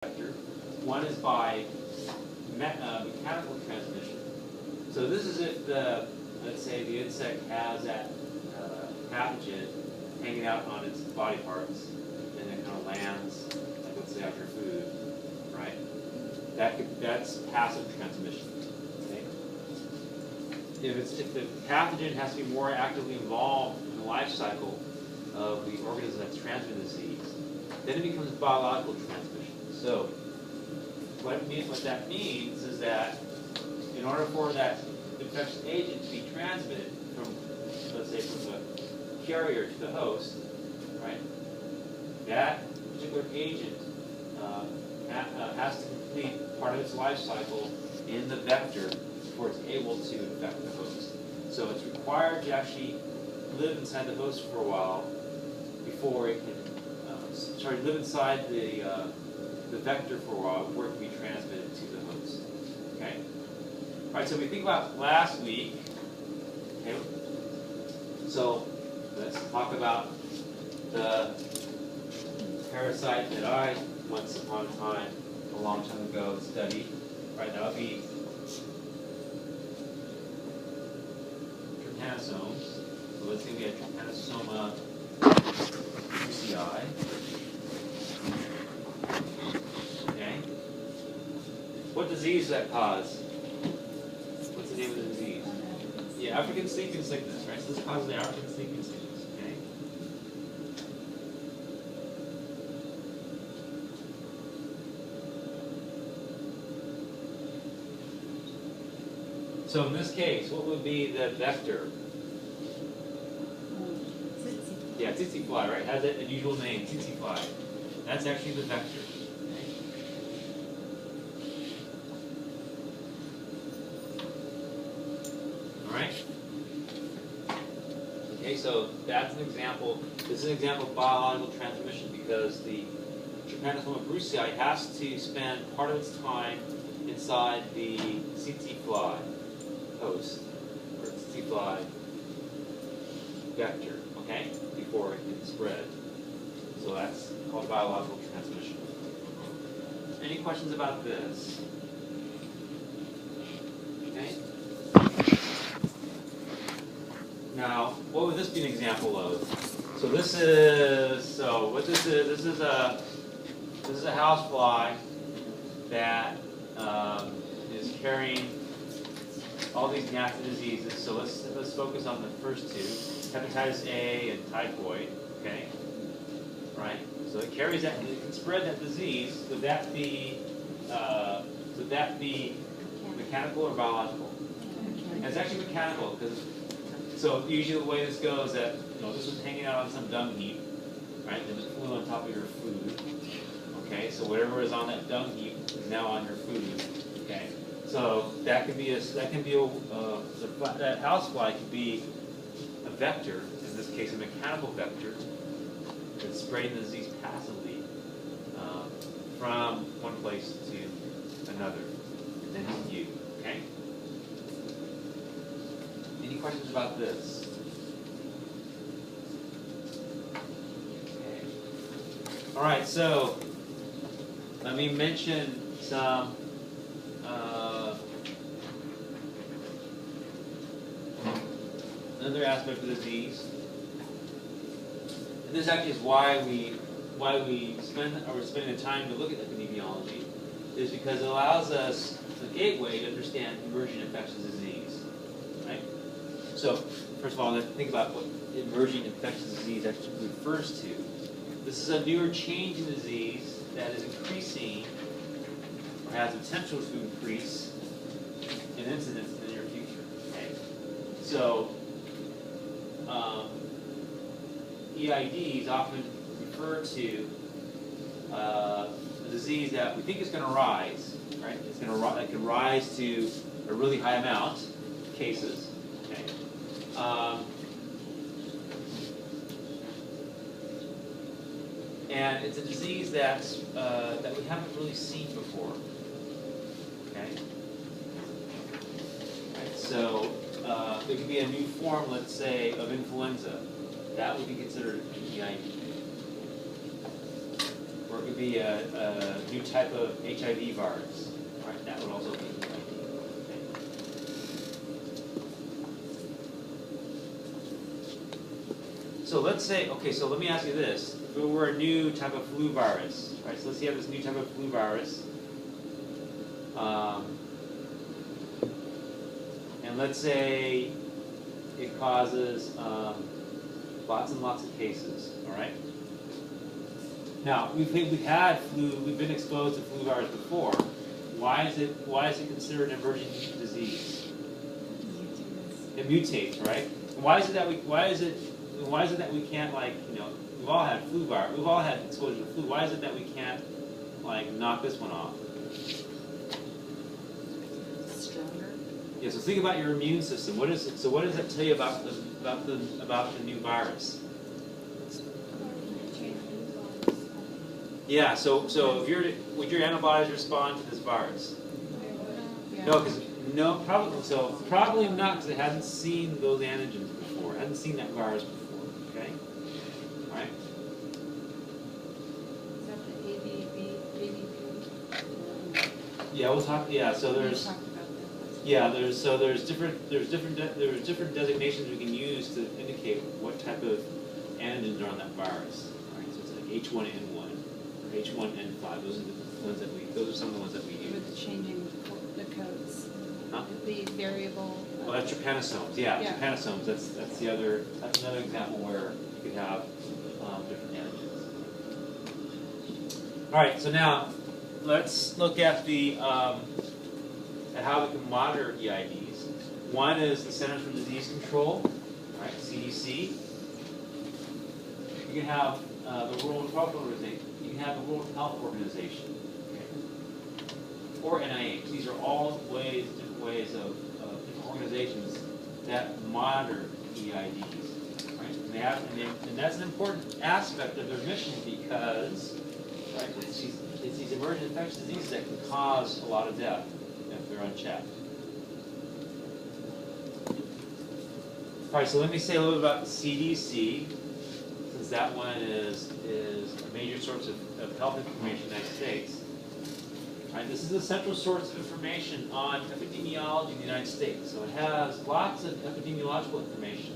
vector. One is by mechanical transmission. So this is if the, let's say the insect has that pathogen hanging out on its body parts, and it kind of lands, like let's say on your food, right? That's passive transmission. Okay? If the pathogen has to be more actively involved in the life cycle of the organism that's transmitting the disease, then it becomes biological transmission. So what that means is that in order for that infectious agent to be transmitted from, let's say, from the carrier to the host, right? That particular agent has to complete part of its life cycle in the vector before it's able to infect the host. So it's required to actually live inside the host for a while before it can, live inside the vector for a while before it can be transmitted to the host. Okay? All right, so we think about last week. Okay? So let's talk about the parasite that I once upon a time, a long time ago, studied. Right, that would be trypanosomes. So let's say we have Trypanosoma brucei. Okay. What disease does that cause? What's the name of the disease? Yeah, African sleeping sickness, right? So this causes the African sleeping sickness, okay? So in this case, what would be the vector? Yeah, tsetse fly, right? Has an unusual name, tsetse fly. That's actually the vector. Okay, so that's an example. This is an example of biological transmission because the Trypanosoma brucei has to spend part of its time inside the tsetse fly host, or tsetse fly vector, okay, before it can spread. So that's called biological transmission. Any questions about this? Okay. Now, what would this be an example of? So this is this is a housefly that is carrying all these nasty diseases. So let's focus on the first two, hepatitis A and typhoid. Okay, right? So it carries that. It can spread that disease. Would that be mechanical or biological? And it's actually mechanical because. So usually the way this goes that, this was hanging out on some dung heap, right? And it flew on top of your food. Okay, so whatever is on that dung heap is now on your food. Okay, so that housefly could be a vector, in this case a mechanical vector, that's spreading the disease passively from one place to another, and then to you. Okay. Any questions about this? Okay. All right, so let me mention some another aspect of the disease. And this actually is why we're spending the time to look at epidemiology, is because it allows us a gateway to understand emerging infectious disease. Right? So, first of all, let's think about what emerging infectious disease actually refers to. This is a newer change in disease that is increasing, or has potential to increase, in incidence in the near future. Okay? So, EIDs often refer to a disease that we think is going to rise, right? It can rise to a really high amount of cases. Okay. And it's a disease that we haven't really seen before. Okay. Right, so there could be a new form, let's say, of influenza. That would be considered an EID. Or it could be a new type of HIV virus. All right, that would also be an ID. So let's say, okay, so let me ask you this. If it were a new type of flu virus, right? So let's say you have this new type of flu virus. And let's say it causes lots and lots of cases, all right? Now, we've had flu, we've been exposed to flu virus before. Why is it considered an emerging disease? It mutates, right? And why is it that we can't, like, you know, we've all had flu virus, we've all had exposure to flu. Why is it that we can't, like, knock this one off? Stronger. Yeah, so think about your immune system. What does that tell you about the new virus? Yeah, so would your antibodies respond to this virus? Yeah. No, probably not, because it hasn't seen those antigens before. It hasn't seen that virus before. Okay, all right. Is that the ABP? Yeah, we'll talk. Yeah, so there's. We talked about that. Yeah, there's different designations we can use to indicate what type of antigens are on that virus. Right, so it's like H1N1 or H1N5. Those are some of the ones that we use. With changing the codes. Huh? The variable. Well, that's trypanosomes. Yeah, trypanosomes. That's another example where you could have different antigens. All right, so now let's look at at how we can monitor EIDs. One is the Centers for Disease Control, right, CDC. You can have the World Health Organization. You can have the World Health Organization, okay, or NIH. These are all different ways of different organizations that monitor EIDs, right? And that's an important aspect of their mission because, right, it's these emergent infectious diseases that can cause a lot of death if they're unchecked. All right, so let me say a little bit about the CDC, since that one is a major source of health information in the United States. All right, this is a central source of information on epidemiology in the United States. So it has lots of epidemiological information,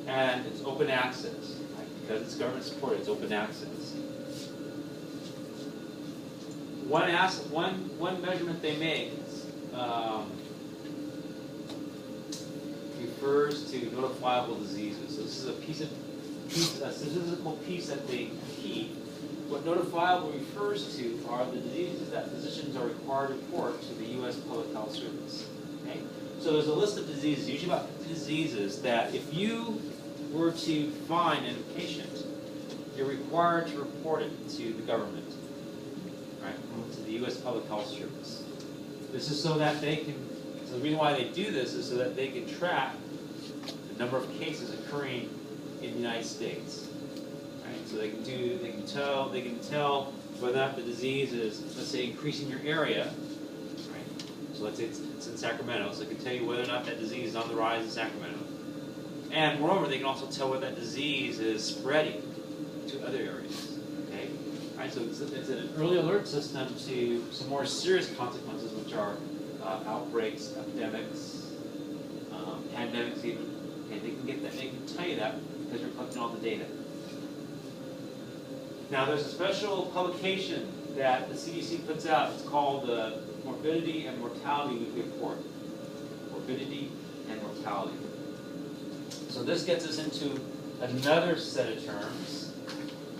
and it's open access, right? Because it's government supported. It's open access. One measurement they make refers to notifiable diseases. So this is a statistical piece that they keep. What notifiable refers to are the diseases that physicians are required to report to the U.S. Public Health Service. Okay? So there's a list of diseases, usually about 50 diseases, that if you were to find in a patient, you're required to report it to the government, right? To the U.S. Public Health Service. This is so that they can, so the reason why they do this is so that they can track the number of cases occurring in the United States. So they can tell whether or not the disease is, let's say, increasing your area, right? So let's say it's in Sacramento, so they can tell you whether or not that disease is on the rise in Sacramento. And moreover, they can also tell whether that disease is spreading to other areas. Okay, all right. So it's an early alert system to some more serious consequences, which are outbreaks, epidemics, pandemics even. Okay, they can get that. They can tell you that because you're collecting all the data. Now, there's a special publication that the CDC puts out. It's called the Morbidity and Mortality Weekly Report. Morbidity and mortality. So this gets us into another set of terms,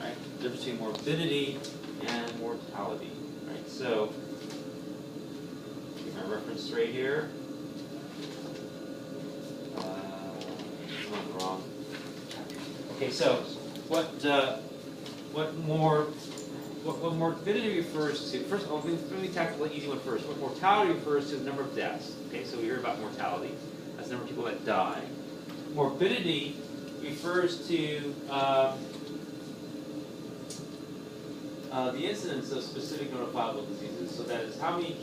right? The difference between morbidity and mortality, right? So, get my reference right here. I'm on the wrong. Okay, so what morbidity refers to, first of all, let me tackle the easy one first. What mortality refers to is the number of deaths. Okay, so we hear about mortality. That's the number of people that die. Morbidity refers to the incidence of specific notifiable diseases. So that is how many new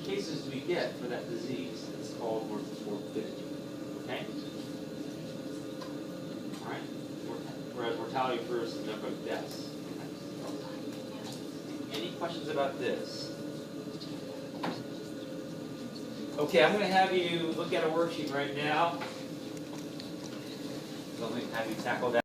cases do we get for that disease? That's called morbidity. Okay? mortality versus the number of deaths. Any questions about this? Okay, I'm going to have you look at a worksheet right now. So I'm going to have you tackle that.